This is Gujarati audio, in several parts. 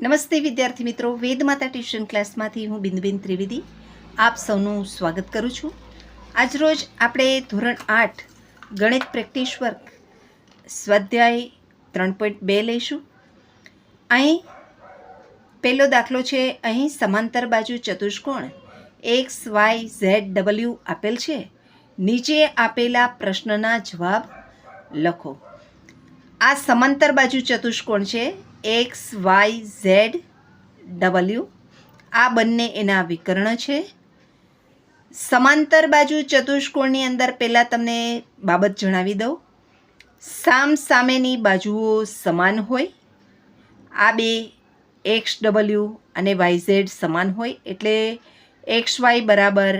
નમસ્તે વિદ્યાર્થી મિત્રો, વેદમાતા ટ્યુશન ક્લાસમાંથી હું બિંદુબેન ત્રિવેદી આપ સૌનું સ્વાગત કરું છું. આજરોજ આપણે ધોરણ 8 ગણિત પ્રેક્ટિસ વર્ક સ્વાધ્યાય 3.2 લઈશું. અહીં પહેલો દાખલો છે. અહીં સમાંતર બાજુ ચતુષ્કોણ XYZW આપેલ છે. નીચે આપેલા પ્રશ્નના જવાબ લખો. આ સમાંતર બાજુ ચતુષ્કોણ છે XYZW. આ બંને એના વિકર્ણ છે. સમાંતર બાજુ ચતુષ્કોણની અંદર પહેલાં તમને બાબત જણાવી દઉં. સામસામેની બાજુઓ સમાન હોય. આ બે XW અને YZ સમાન હોય એટલે XY બરાબર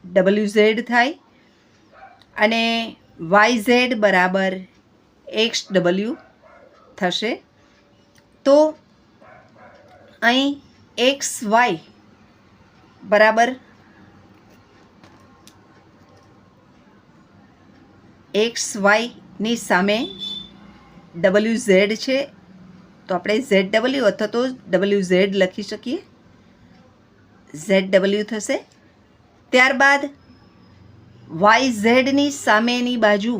WZ થાય અને YZ બરાબર XW થશે. તો અહીં XY બરાબર XYની સામે WZ છે તો આપણે ZW અથવા તો WZ લખી શકીએ. ZW થશે. ત્યારબાદ YZની સામેની બાજુ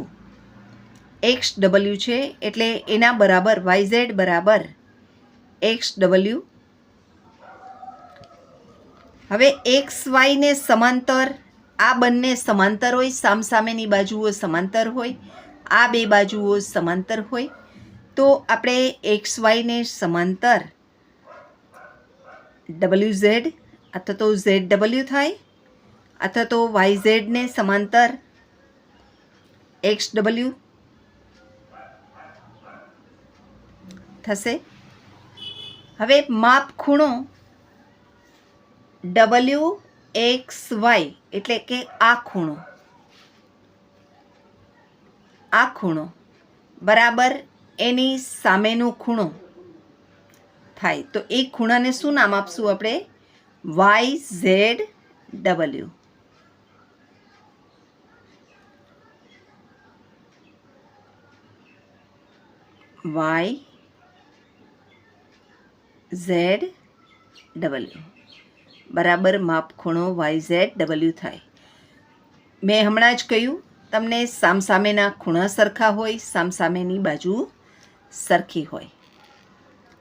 XW છે એટલે એના બરાબર YZ બરાબર XW. હવે XY ને સમાંતર, આ બંને સમાંતર હોય, સામસામેની બાજુઓ સમાંતર હોય, આ બે બાજુઓ સમાંતર હોય તો આપણે XY ને સમાંતર WZ અથવા તો ZW થાય અથવા તો YZ ને સમાંતર XW થશે. હવે માપ ખૂણો WXY એટલે કે આ ખૂણો બરાબર એની સામેનો ખૂણો થાય તો એ ખૂણાને શું નામ આપશું આપણે? YZW. YZW બરાબર માપ ખૂણો YZW થાય. મેં હમણાં જ કહ્યું તમને સામસામેના ખૂણા સરખા હોય, સામસામેની બાજુ સરખી હોય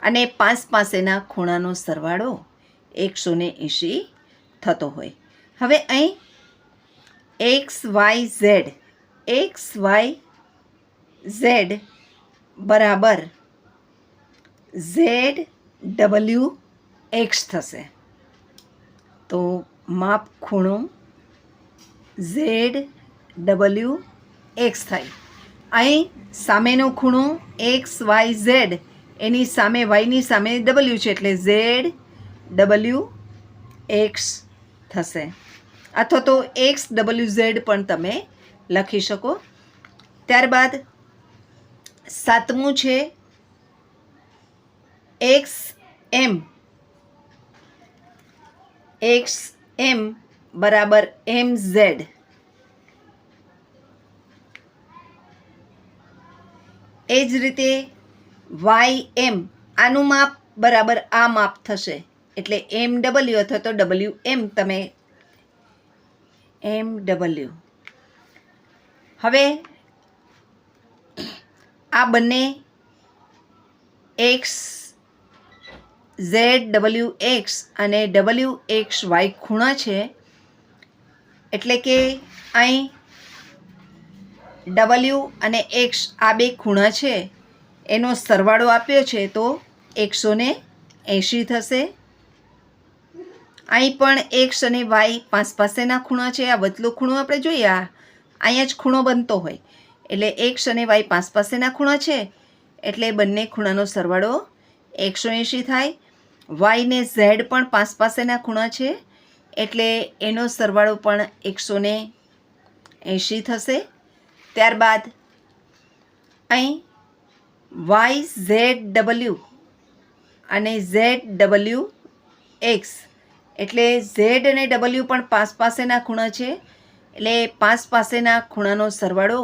અને પાસેના ખૂણાનો સરવાળો 180 થતો હોય. હવે અહીં XYZ બરાબર ZWX થશે. તો માપ ખૂણો ZWX થાય. અહીં સામેનો ખૂણો XYZ, એની સામે Yની સામે W છે એટલે ZWX થશે અથવા તો XWZ પણ તમે લખી શકો. ત્યારબાદ સાતમું છે XM બરાબર MZ. એ જ રીતે YM, આનું માપ બરાબર આ માપ થશે એટલે MW અથવા તો WM તમે MW. હવે આ બંને ZWX અને WXY ખૂણા છે એટલે કે અહીં W અને X આ બે ખૂણા છે એનો સરવાળો આપ્યો છે તો 180 થશે. અહીં પણ X અને Y પાસેના ખૂણા છે. આ વચલો ખૂણો આપણે જોઈએ, અહીંયા જ ખૂણો બનતો હોય એટલે X અને Y પાસેના ખૂણા છે એટલે બંને ખૂણાનો સરવાળો 180 થાય. Y ને Z પણ પાસેના ખૂણા છે એટલે એનો સરવાળો પણ 180 થશે. ત્યારબાદ અહીં YZW અને ZWX એટલે Z અને W પણ પાસેના ખૂણા છે એટલે પાસેના ખૂણાનો સરવાળો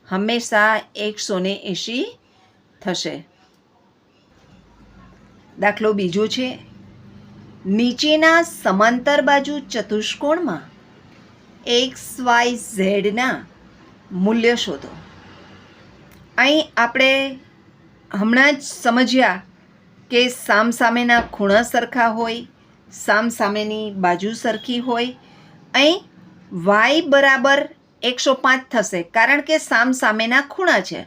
હંમેશા 180 થશે. દાખલો બીજો છે, નીચેના સમાંતર બાજુ ચતુષ્કોણમાં XYZના મૂલ્ય શોધો. અહીં આપણે હમણાં જ સમજ્યા કે સામસામેના ખૂણા સરખા હોય, સામસામેની બાજુ સરખી હોય. અહીં y બરાબર 105 થશે કારણ કે સામસામેના ખૂણા છે.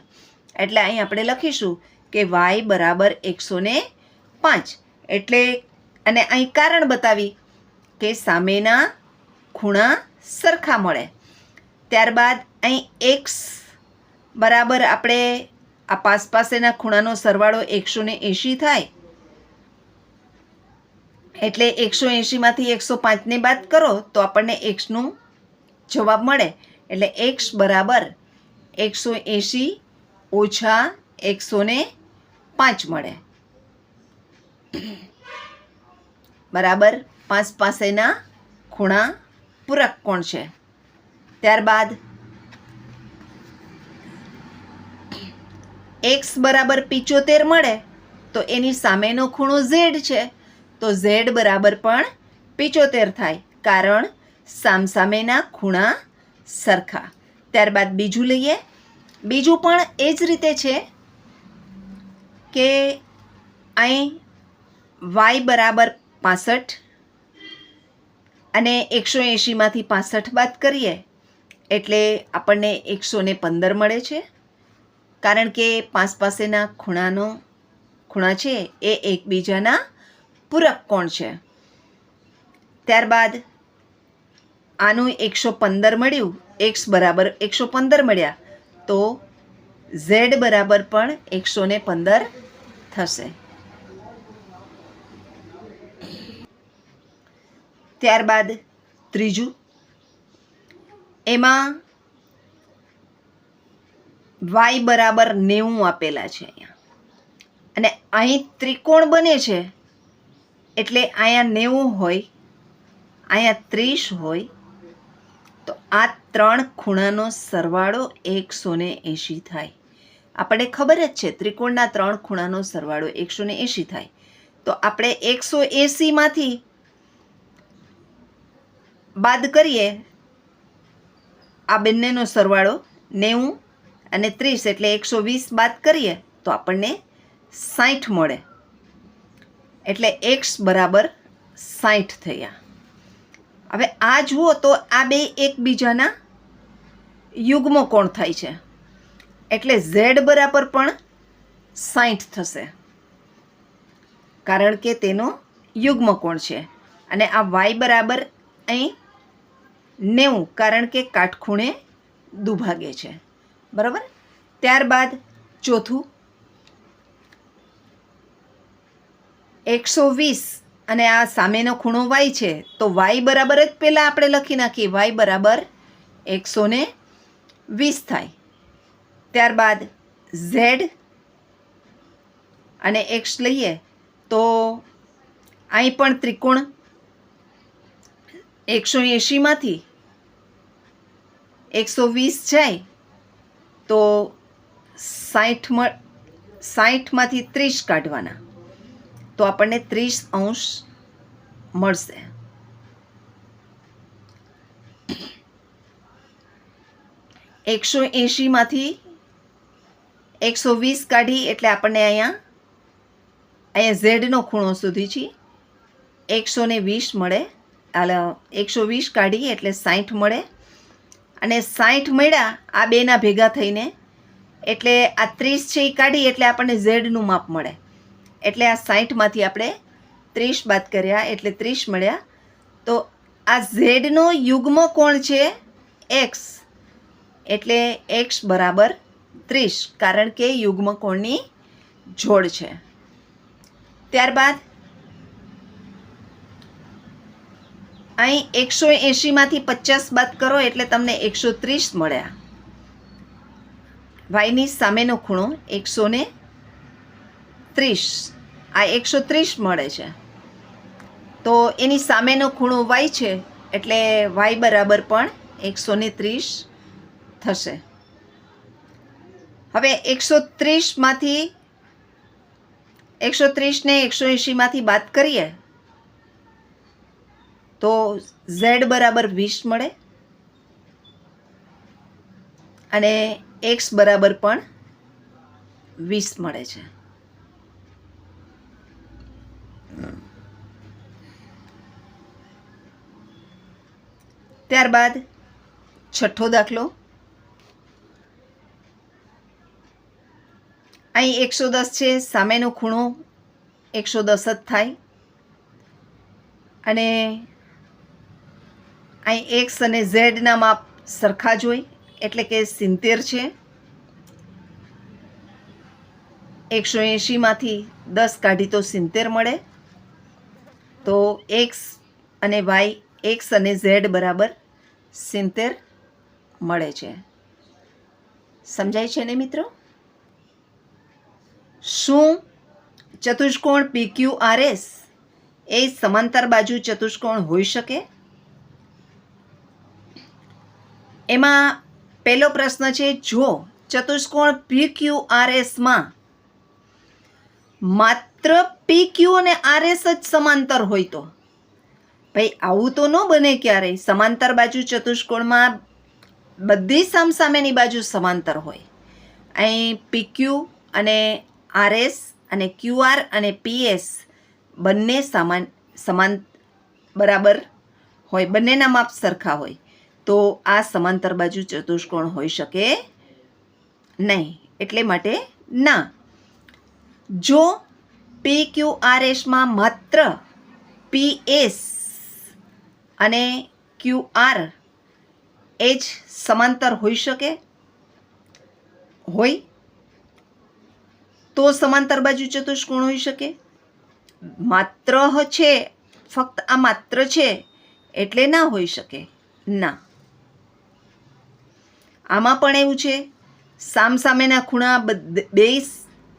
એટલે અહીં આપણે લખીશું કે y બરાબર 105. એટલે અને અહીં કારણ બતાવી કે સામેના ખૂણા સરખા મળે. ત્યારબાદ અહીં x બરાબર આપણે આ પાસેના ખૂણાનો સરવાળો 180 થાય. એટલે 180માંથી 105ને બાદ કરો તો આપણને xનો જવાબ મળે. એટલે x બરાબર 180 ઓછા 105 મળે. બરાબર 5 પાસેના ખૂણા પૂરક કોણ છે. ત્યારબાદ x બરાબર 75 મળે તો એની સામેનો ખૂણો z છે. તો z બરાબર પણ 75 થાય કારણ સામસામેના ખૂણા સરખા. ત્યારબાદ બીજું લઈએ. બીજું પણ એ જ રીતે છે કે અહીં y બરાબર 65 અને 180માંથી 65 બાદ કરીએ એટલે આપણને 115 મળે છે. કારણ કે 5 પાસેના ખૂણા છે એ એકબીજાના પૂરક કોણ છે. ત્યારબાદ આનું 115 મળ્યું, x બરાબર 115 મળ્યા તો z બરાબર પણ 115 થશે. ત્યારબાદ ત્રીજું, એમાં y બરાબર 90 આપેલા છે અહીંયા અને અહીં ત્રિકોણ બને છે એટલે અહીંયા 90 હોય, અહીંયા 30 હોય તો આ ત્રણ ખૂણાનો સરવાળો 180 થાય. આપણને ખબર જ છે ત્રિકોણના ત્રણ ખૂણાનો સરવાળો 180 થાય. તો આપણે 180માંથી બાદ કરીએ આ બંનેનો સરવાળો 90 અને 30 એટલે 120 બાદ કરીએ તો આપણને 60 મળે. એટલે x બરાબર 60 થયા. હવે આ જુઓ તો આ બે એકબીજાના યુગ્મ કોણ થાય છે એટલે z બરાબર પણ 60 થશે કારણ કે તેનો યુગ્મ કોણ છે. અને આ y બરાબર અહીં 90 કારણ કે કાટખૂણે દુભાગે છે. બરાબર. ત્યારબાદ ચોથું 120 અને આ સામેનો ખૂણો y છે તો y બરાબર જ પહેલાં આપણે લખી નાખીએ y બરાબર 120 થાય. ત્યારબાદ z અને x લઈએ તો અહીં પણ ત્રિકોણ 180માંથી 120 જાય તો 60માંથી 30 કાઢવાના તો આપણને 30° મળશે. એકસો 80માંથી 120 કાઢી એટલે આપણને અહીંયા ઝેડનો ખૂણો શોધી છે 120 મળે. 120 કાઢી એટલે 60 મળે અને 60 મળ્યા આ બેના ભેગા થઈને એટલે આ 30 છે એ કાઢી એટલે આપણને ઝેડનું માપ મળે. એટલે આ 60માંથી આપણે 30 બાદ કર્યા એટલે 30 મળ્યા. તો આ ઝેડનો યુગ્મ કોણ છે x એટલે x બરાબર 30 કારણ કે યુગ્મ કોણની જોડ છે. ત્યારબાદ અહીં 180માંથી 50 બાદ કરો એટલે તમને 130 મળ્યા. વાયની સામેનો ખૂણો 130 આ 130 મળે છે તો એની સામેનો ખૂણો y છે એટલે y બરાબર પણ 130 થશે. હવે 130માંથી 130 ને 180માંથી બાદ કરીએ તો z બરાબર 20 મળે અને x બરાબર પણ 20 મળે છે. ત્યારબાદ છઠ્ઠો દાખલો. અહીં 110 છે, સામેનો ખૂણો 110 જ થાય અને અહીં x અને z ના માપ સરખા જ હોય એટલે કે 70 છે. 180માંથી 10 કાઢી તો 70 મળે. તો x અને y, x અને z બરાબર 70 મળે છે. સમજાય છે ને મિત્રો? શું ચતુષ્કોણ PQRS એ સમાંતર બાજુ ચતુષ્કોણ હોઈ શકે? એમાં પહેલો પ્રશ્ન છે, જો ચતુષ્કોણ PQRSમાં માત્ર PQ અને RS જ સમાંતર હોય તો ભાઈ આવું તો ન બને ક્યારેય. સમાંતર બાજુ ચતુષ્કોણમાં બધી સામસામેની બાજુ સમાંતર હોય. અહીં PQ અને RS અને QR અને PS બંને સમાન બરાબર હોય, બંનેના માપ સરખા હોય તો આ સમાંતર બાજુ ચતુષ્કોણ હોઈ શકે નહીં. એટલે માટે ના. જો PQRSમાં માત્ર PS અને QR એ જ સમાંતર હોઈ શકે હોય તો સમાંતર બાજુ ચતુષ્કોણ હોઈ શકે. માત્ર છે, ફક્ત આ માત્ર છે એટલે ના હોઈ શકે. ના. આમાં પણ એવું છે, સામસામેના ખૂણા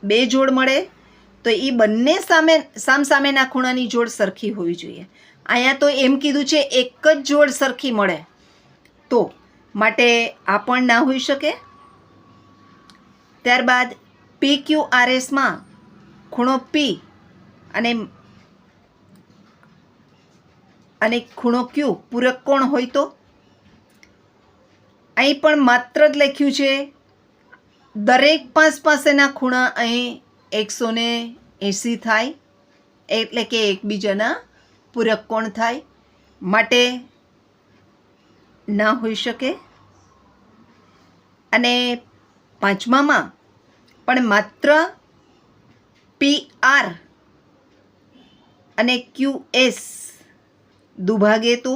બે જોડ મળે તો એ બંને સામસામેના ખૂણાની જોડ સરખી હોવી જોઈએ. અહીંયા તો એમ કીધું છે એક જ જોડ સરખી મળે તો માટે આ પણ ના હોઈ શકે. ત્યારબાદ PQRSમાં ખૂણો P અને ખૂણો Q પૂરક કોણ હોય તો અહીં પણ માત્ર જ લખ્યું છે. દરેક પાસેના ખૂણા અહીં 180 થાય એટલે કે એકબીજાના પૂરક કોણ થાય માટે ના હોઈ શકે. અને પાંચમામાં પણ માત્ર PR અને QS દુભાગે તો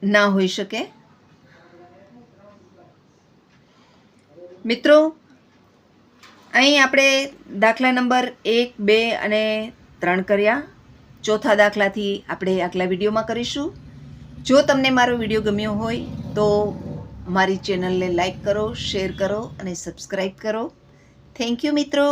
ના હોઈ શકે. મિત્રો અહીં આપણે દાખલા નંબર 1, 2 અને 3 કર્યા. ચોથા દાખલાથી આપણે આગલા વિડીયોમાં કરીશું. જો તમને મારો વિડીયો ગમ્યો હોય તો મારી ચેનલને લાઈક કરો, શેર કરો અને સબસ્ક્રાઈબ કરો. થેન્ક યુ મિત્રો.